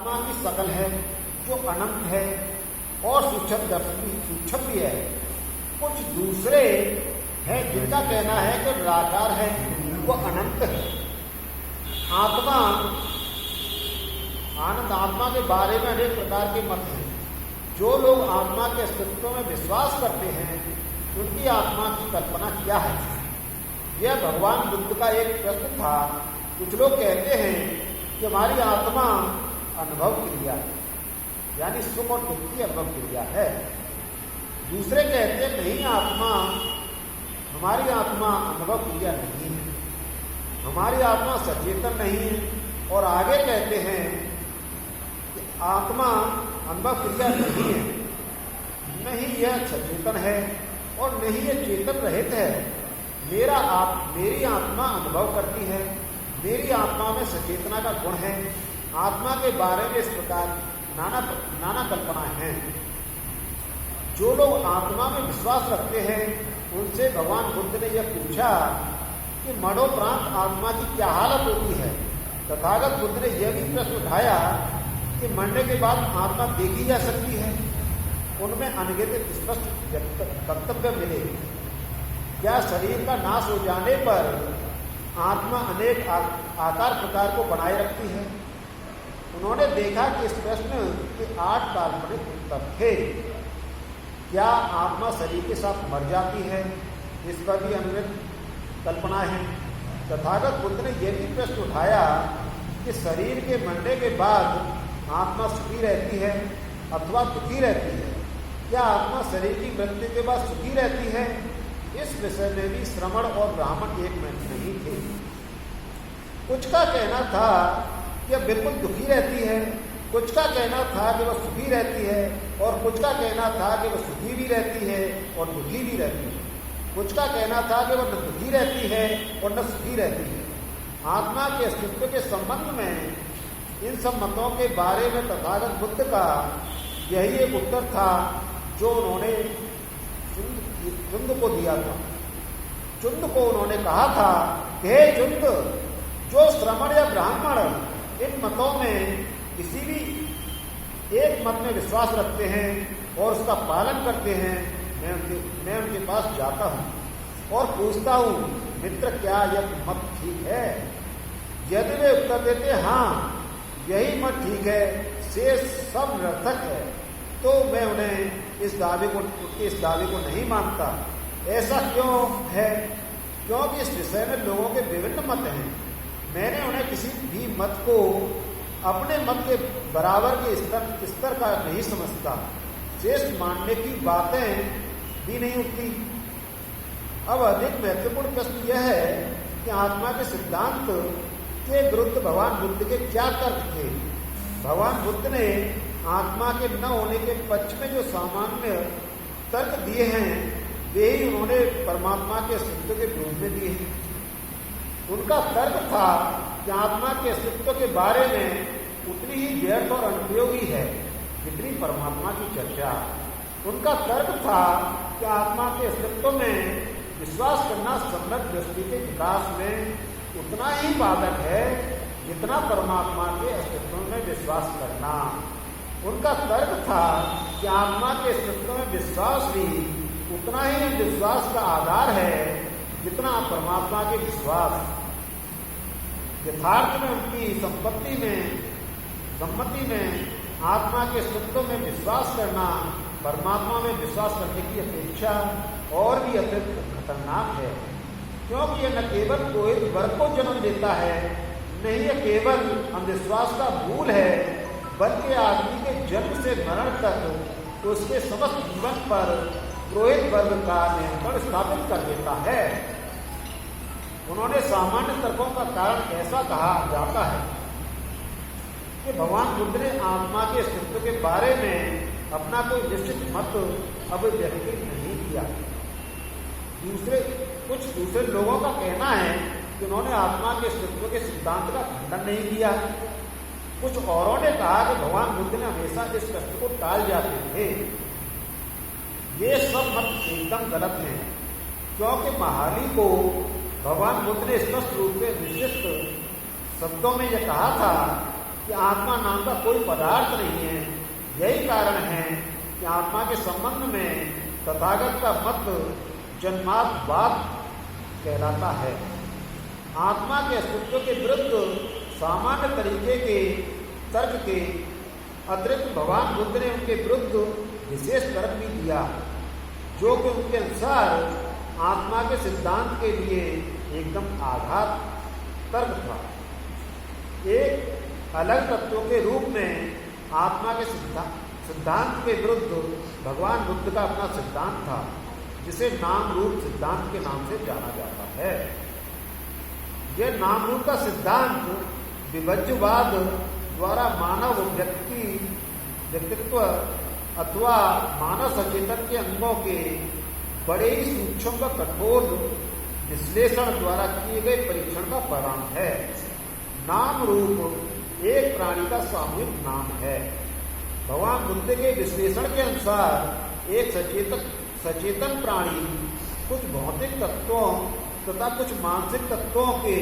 आत्मा की सकल है, जो अनंत है और सूक्ष्म भी है। कुछ दूसरे हैं जिनका कहना है कि निराकार है, वो अनंत है। आत्मा आनंद आत्मा के बारे में अनेक प्रकार के मत हैं। जो लोग आत्मा के अस्तित्व में विश्वास करते हैं उनकी आत्मा की कल्पना क्या है? यह भगवान बुद्ध का एक प्रश्न था। कुछ लोग कहते हैं कि हमारी आत्मा अनुभव क्रिया है, यानी सुख और दुख की अनुभव क्रिया है। दूसरे कहते हैं नहीं, हमारी आत्मा अनुभव क्रिया नहीं है, हमारी आत्मा सचेतन नहीं है। और आगे कहते हैं कि आत्मा अनुभव क्रिया नहीं है, नहीं यह सचेतन है और नहीं यह चेतन रहित है। मेरी आत्मा अनुभव करती है, मेरी आत्मा में सचेतना का गुण है। आत्मा के बारे में इस प्रकार नाना कल्पनाएं हैं। जो लोग आत्मा में विश्वास रखते हैं उनसे भगवान बुद्ध ने यह पूछा कि मरणोपरांत आत्मा की क्या हालत होती है। तथागत बुद्ध ने यह भी प्रश्न उठाया कि मरने के बाद आत्मा देखी जा सकती है। उनमें अनगिनत स्पष्ट वक्तव्य मिले। क्या शरीर का नाश हो जाने पर आत्मा अनेक आकार प्रकार को बनाए रखती है? उन्होंने देखा कि इस प्रश्न के 8 काल्पनिक उत्तर थे। क्या आत्मा शरीर के साथ मर जाती है? इस पर भी अनगिनत कल्पना है। तथागत बुद्ध ने यह भी प्रश्न उठाया कि शरीर के मरने के बाद आत्मा सुखी रहती है अथवा दुखी रहती है। क्या आत्मा शरीर की मृत्यु के बाद सुखी रहती है? इस विषय में भी श्रमण और ब्राह्मण एक मत नहीं थे। कुछ का कहना था कि वह बिल्कुल दुखी रहती है, कुछ का कहना था कि वह सुखी रहती है, और कुछ का कहना था कि वह सुखी भी रहती है और दुखी भी रहती है। कुछ का कहना था कि वह न दुखी रहती है और न सुखी रहती है। आत्मा के अस्तित्व के संबंध में इन सब मतों के बारे में तथागत बुद्ध का यही एक उत्तर था जो उन्होंने चुंद को दिया था। चुंद को उन्होंने कहा था कि हे चुंद, जो श्रमण या ब्राह्मण इन मतों में किसी भी एक मत में विश्वास रखते हैं और उसका पालन करते हैं, मैं उनके पास जाता हूं और पूछता हूं, मित्र क्या यह मत ठीक है? यदि वे उत्तर देते हाँ यही मत ठीक है, शेष सब निरर्थक है, तो मैं उन्हें इस दावे को नहीं मानता। ऐसा क्यों है? क्योंकि इस विषय में लोगों के विभिन्न मत हैं। मैंने उन्हें किसी भी मत को अपने मत के बराबर के स्तर का नहीं समझता। शेष मानने की बातें भी नहीं उठती। अब अधिक महत्वपूर्ण प्रश्न यह है कि आत्मा के सिद्धांत के विरुद्ध भगवान बुद्ध के क्या तर्क थे? भगवान बुद्ध ने आत्मा के न होने के पक्ष में जो सामान्य तर्क दिए हैं वे ही उन्होंने परमात्मा के अस्तित्व के विरोध में दिए हैं। उनका तर्क था कि आत्मा के अस्तित्व के बारे में उतनी ही व्यर्थ और अनुपयोगी है जितनी परमात्मा की चर्चा। उनका तर्क था कि आत्मा के अस्तित्व में विश्वास करना समृद्ध दृष्टि के विकास में उतना ही बाधक है जितना परमात्मा के अस्तित्व में विश्वास करना। उनका तर्क था कि आत्मा के अस्तित्व में विश्वास भी उतना ही विश्वास का आधार है जितना परमात्मा के विश्वास। यथार्थ में उनकी सम्मति में आत्मा के अस्तित्व में विश्वास करना परमात्मा में विश्वास करने की अपेक्षा और भी अतिरिक्त खतरनाक है, क्योंकि यह न केवल कोई वर्ग को जन्म देता है, नहीं यह केवल अंधविश्वास का मूल है, बल्कि आदमी के जन्म से मरण तक तो उसके समस्त जीवन पर पुरोहित वर्ग का नियंत्रण स्थापित कर देता है। उन्होंने सामान्य तर्कों का कारण ऐसा कहा जाता है कि भगवान बुद्ध ने आत्मा के अस्तित्व के बारे में अपना कोई निश्चित मत अभिव्यक्ति नहीं किया। कुछ दूसरे लोगों का कहना है कि उन्होंने आत्मा के अस्तित्व के सिद्धांत का खंडन नहीं किया। कुछ औरों ने कहा कि भगवान बुद्ध ने हमेशा इस प्रश्न को टाल जाते थे। ये सब मत एकदम गलत हैं, क्योंकि महाली को भगवान बुद्ध ने स्पष्ट रूप से विशिष्ट शब्दों में यह कहा था कि कि आत्मा नाम का कोई पदार्थ नहीं है। यही कारण है कि आत्मा के संबंध में तथागत का मत जन्माद्वाद कहलाता है। आत्मा के अस्तित्व के विरुद्ध सामान्य तरीके के तर्क के अतिरिक्त भगवान बुद्ध ने उनके विरुद्ध विशेष तर्क भी दिया, जो कि उनके अनुसार आत्मा के सिद्धांत के लिए एकदम आघात तर्क था। एक अलग तत्व के रूप में आत्मा के सिद्धांत के विरुद्ध भगवान बुद्ध का अपना सिद्धांत था, जिसे नाम रूप सिद्धांत के नाम से जाना जाता है। यह नाम रूप का सिद्धांत विभज्यवाद द्वारा मानव व्यक्तित्व अथवा मानव सचेतन के अंगों के बड़े ही सूक्ष्म व कठोर विश्लेषण द्वारा किए गए परीक्षण का परिणाम है। नाम रूप एक प्राणी का सामूहिक नाम है। भगवान बुद्ध के विश्लेषण के अनुसार एक सचेतन प्राणी कुछ भौतिक तत्वों तथा कुछ मानसिक तत्वों के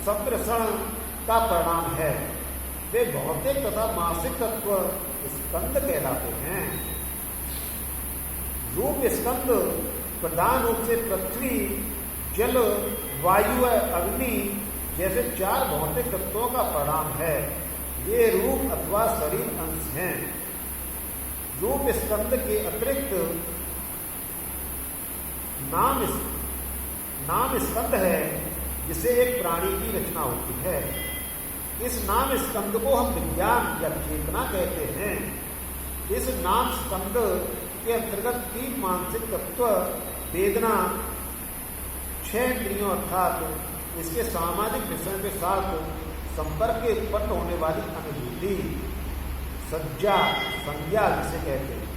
संप्रसरण का परिणाम है। वे भौतिक तथा मानसिक तत्व स्कंद कहलाते हैं। रूप स्कंद प्रधान रूप से पृथ्वी, जल, वायु व अग्नि जैसे 4 भौतिक तत्वों का परिणाम है। ये रूप अथवा शरीर अंश हैं। रूप स्कंद के अतिरिक्त नाम स्कंद है, जिसे एक प्राणी की रचना होती है। इस नाम स्कंद को हम विज्ञान या चेतना कहते हैं। इस नाम स्कंद के अंतर्गत 3 मानसिक तत्व, वेदना, 6 इंद्रियों अर्थात इसके सामाजिक विषयों के साथ संपर्क के उत्पन्न होने वाली अनुभूति, संज्ञा जिसे कहते हैं,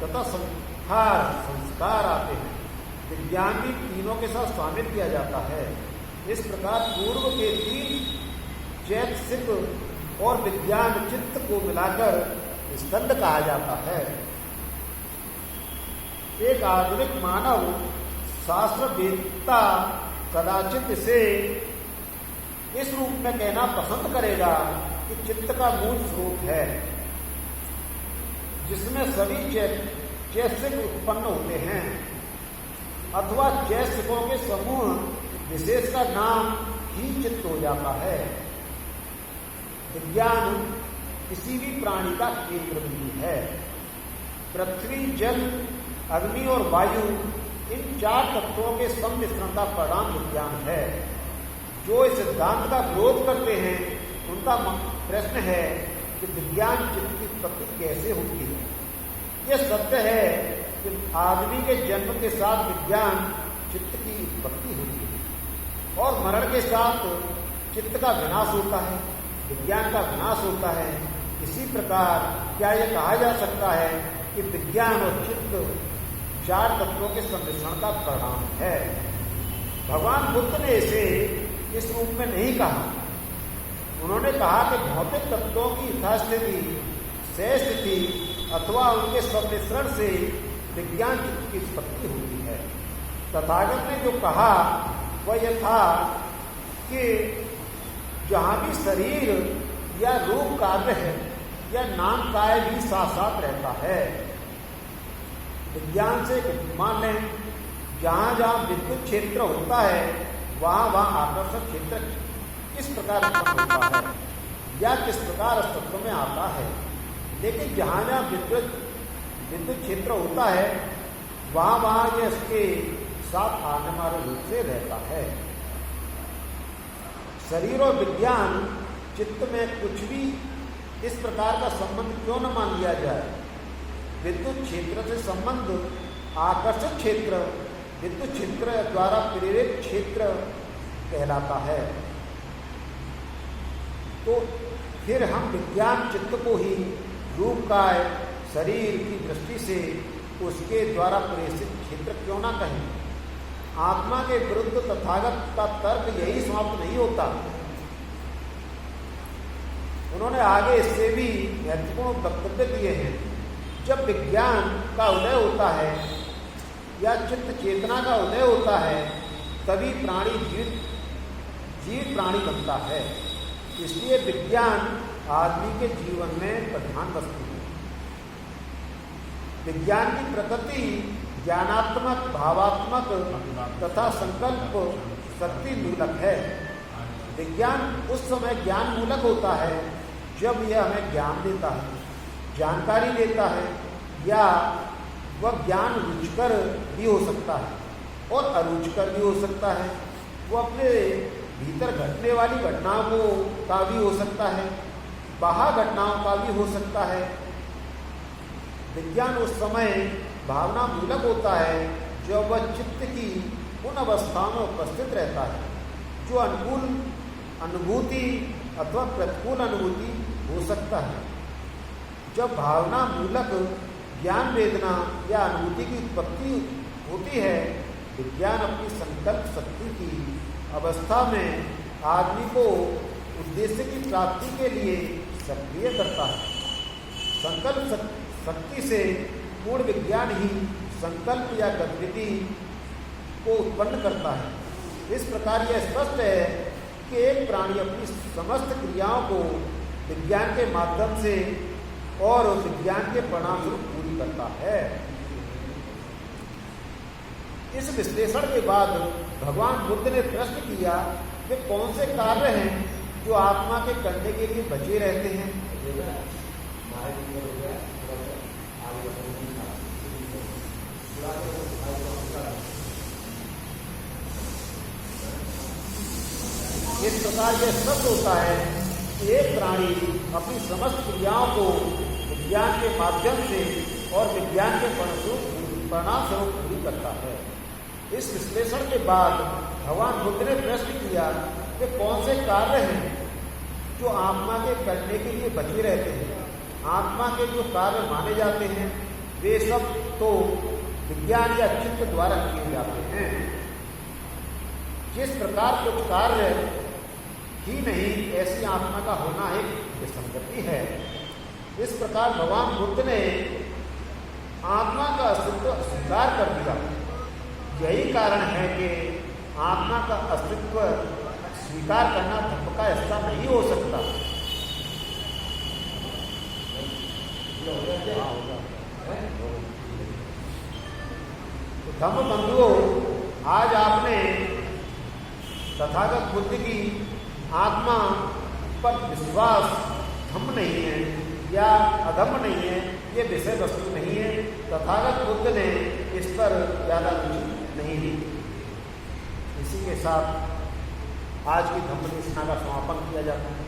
तथा संस्कार आते हैं। विज्ञान भी तीनों के साथ शामिल किया जाता है। इस प्रकार पूर्व के 3 चैतसिक और विज्ञान चित्त को मिलाकर स्कंद कहा जाता है। एक आधुनिक मानव शास्त्रवेत्ता कदाचित इसे इस रूप में कहना पसंद करेगा कि चित्त का मूल स्रोत है, जिसमें सभी चैतसिक उत्पन्न होते हैं, अथवा चैतसिकों के समूह विशेष का नाम ही चित्त हो जाता है। विज्ञान किसी भी प्राणी का केंद्र बिंदु है। पृथ्वी, जल, अग्नि और वायु इन 4 तत्वों के सम्मिश्रण का परिणाम विज्ञान है। जो इस सिद्धांत का विरोध करते हैं, उनका प्रश्न है कि विज्ञान चित्त की उत्पत्ति कैसे होती है। यह सत्य है कि आदमी के जन्म के साथ विज्ञान चित्त की उत्पत्ति होती है और मरण के साथ चित्त का विनाश होता है, विज्ञान का विनाश होता है। इसी प्रकार क्या यह कहा जा सकता है कि विज्ञान और चित्त 4 तत्वों के सम्मिश्रण का परिणाम है? भगवान बुद्ध ने इसे इस रूप में नहीं कहा। उन्होंने कहा कि भौतिक तत्वों की यथास्थिति, सहस्थिति अथवा उनके सम्मिश्रण से विज्ञान चित्त की उत्पत्ति होती है। तथागत ने जो कहा वह यह था कि जहां भी शरीर या रूप कार्य है या नाम काय भी साथ साथ रहता है। विज्ञान से मान लें, जहां जहां विद्युत क्षेत्र होता है वहां वहां आकर्षक क्षेत्र किस प्रकार उत्पन्न होता है या किस प्रकार अस्तित्व में आता है। लेकिन जहां जहां विद्युत क्षेत्र होता है वहां वहां यह इसके साथ आने वाले रूप से रहता है। शरीर और विज्ञान चित्त में कुछ भी इस प्रकार का संबंध क्यों न मान लिया जाए। विद्युत क्षेत्र से संबंध आकर्षक क्षेत्र, विद्युत क्षेत्र द्वारा प्रेरित क्षेत्र कहलाता है। तो फिर हम विज्ञान चित्त को ही रूप काय शरीर की दृष्टि से उसके द्वारा प्रेषित क्षेत्र क्यों ना कहें। आत्मा के विरुद्ध तथागत का तर्क यही समाप्त नहीं होता। उन्होंने आगे इससे भी महत्वपूर्ण वक्तव्य दिए हैं। जब विज्ञान का उदय होता है या चित्त चेतना का उदय होता है, तभी प्राणी जीव प्राणी बनता है। इसलिए विज्ञान आदमी के जीवन में प्रधान वस्तु है। विज्ञान की प्रकृति ज्ञानात्मक, भावात्मक तथा संकल्प शक्ति मूलक है। विज्ञान उस समय ज्ञान मूलक होता है जब यह हमें ज्ञान देता है, जानकारी देता है, या वह ज्ञान रुचिकर भी हो सकता है और अरुचिकर भी हो सकता है। वो अपने भीतर घटने वाली घटनाओं का भी हो सकता है, बाहर घटनाओं का भी हो सकता है। विज्ञान उस समय भावना मूलक होता है जब वह चित्त की उन अवस्थाओं में उपस्थित रहता है जो अनुकूल अनुभूति अथवा प्रतिकूल अनुभूति हो सकता है। जब भावना मूलक ज्ञान, वेदना या अनुभूति की उत्पत्ति होती है, विज्ञान अपनी संकल्प शक्ति की अवस्था में आदमी को उद्देश्य की प्राप्ति के लिए सक्रिय करता है। संकल्प शक्ति से पूर्ण विज्ञान ही संकल्प या गतिविधि को उत्पन्न करता है। इस प्रकार यह स्पष्ट है कि एक प्राणी अपनी समस्त क्रियाओं को विज्ञान के माध्यम से और विज्ञान के परिणाम स्वरूप पूरी करता है। इस विश्लेषण के बाद भगवान बुद्ध ने प्रश्न किया कि कौन से कार्य हैं जो आत्मा के करने के लिए बचे रहते हैं। इस प्रकार यह स्पष्ट होता है कि एक प्राणी अपनी समस्त क्रियाओं को विज्ञान के माध्यम से और विज्ञान के परिणाम स्वरूप पूरी करता है। इस विश्लेषण के बाद भगवान बुद्ध ने प्रश्न किया कि कौन से कार्य हैं जो आत्मा के करने के लिए बचे रहते हैं। आत्मा के जो कार्य माने जाते हैं वे सब तो विज्ञान या चित्त द्वारा किए जाते हैं। जिस प्रकार कुछ कार्य ही नहीं, ऐसी आत्मा का होना एक विसंगति है। इस प्रकार भगवान बुद्ध ने आत्मा का अस्तित्व स्वीकार कर दिया। यही कारण है कि आत्मा का अस्तित्व स्वीकार करना धर्म का हिस्सा नहीं हो सकता। तो धम्म बंधुओं, आज आपने तथागत बुद्ध की आत्मा पर विश्वास धम्म नहीं है या अधम्म नहीं है, ये विषय वस्तु नहीं है। तथागत बुद्ध ने इस पर ज़्यादा रुचि नहीं दी। इसी के साथ आज की धम्म देशना का समापन किया जाता है।